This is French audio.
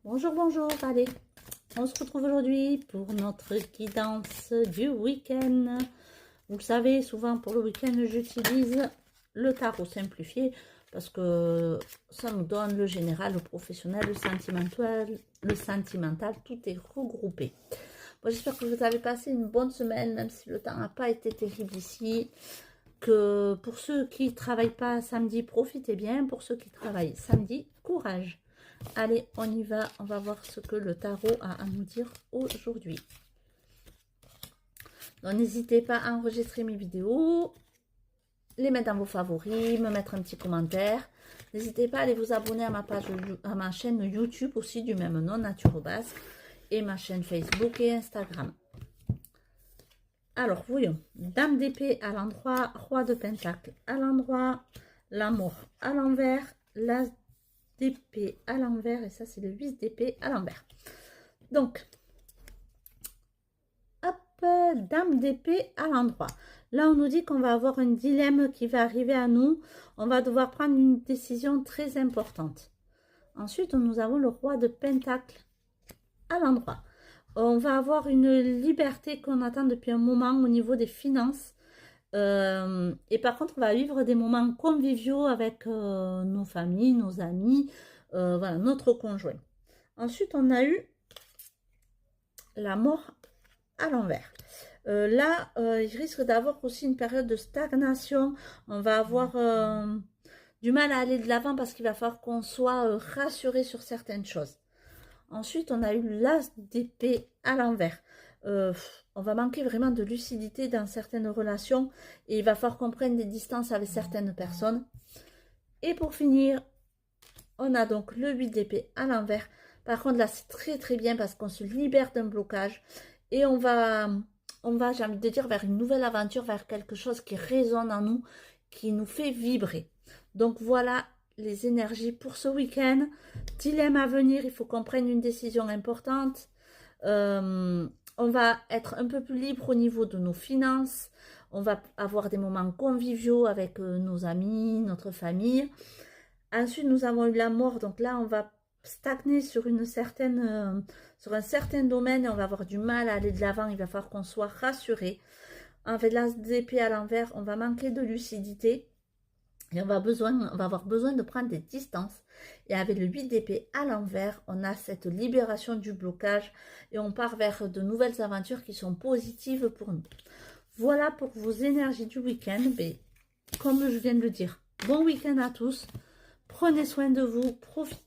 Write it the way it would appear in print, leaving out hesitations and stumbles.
Bonjour, bonjour, allez, on se retrouve aujourd'hui pour notre guidance du week-end. Vous le savez, souvent pour le week-end, j'utilise le tarot simplifié parce que ça nous donne le général, le professionnel, le sentimental, tout est regroupé. Bon, j'espère que vous avez passé une bonne semaine, même si le temps n'a pas été terrible ici. Que pour ceux qui ne travaillent pas samedi, profitez bien. Pour ceux qui travaillent samedi, courage. Allez, on y va. On va voir ce que le tarot a à nous dire aujourd'hui. Donc, n'hésitez pas à enregistrer mes vidéos, les mettre dans vos favoris, me mettre un petit commentaire. N'hésitez pas à aller vous abonner à ma page, à ma chaîne YouTube aussi du même nom, Naturobasque, et ma chaîne Facebook et Instagram. Alors, voyons. Dame d'épée à l'endroit, roi de pentacle à l'endroit, l'amour à l'envers, l'as d'épée à l'envers, et ça, c'est le 8 d'épée à l'envers. Donc, hop, dame d'épée à l'endroit. Là, on nous dit qu'on va avoir un dilemme qui va arriver à nous. On va devoir prendre une décision très importante. Ensuite, nous avons le roi de pentacle à l'endroit. On va avoir une liberté qu'on attend depuis un moment au niveau des finances. Et par contre, on va vivre des moments conviviaux avec nos familles, nos amis, voilà, notre conjoint. Ensuite, on a eu la mort à l'envers. Là, il risque d'avoir aussi une période de stagnation. On va avoir du mal à aller de l'avant parce qu'il va falloir qu'on soit rassuré sur certaines choses. Ensuite, on a eu l'as d'épée à l'envers. On va manquer vraiment de lucidité dans certaines relations et il va falloir qu'on prenne des distances avec certaines personnes. Et pour finir, on a donc le 8 d'épée à l'envers. Par contre, là, c'est très très bien parce qu'on se libère d'un blocage et on va, j'ai envie de dire, vers une nouvelle aventure, vers quelque chose qui résonne en nous, qui nous fait vibrer. Donc voilà les énergies pour ce week-end. Dilemme à venir, il faut qu'on prenne une décision importante. On va être un peu plus libre au niveau de nos finances. On va avoir des moments conviviaux avec nos amis, notre famille. Ensuite, nous avons eu la mort. Donc là, on va stagner sur un certain domaine et on va avoir du mal à aller de l'avant. Il va falloir qu'on soit rassuré. Avec l'as d'épée à l'envers, on va manquer de lucidité. Et on va avoir besoin de prendre des distances. Et avec le 8 d'épée à l'envers, on a cette libération du blocage. Et on part vers de nouvelles aventures qui sont positives pour nous. Voilà pour vos énergies du week-end. Mais comme je viens de le dire, bon week-end à tous. Prenez soin de vous. Profitez.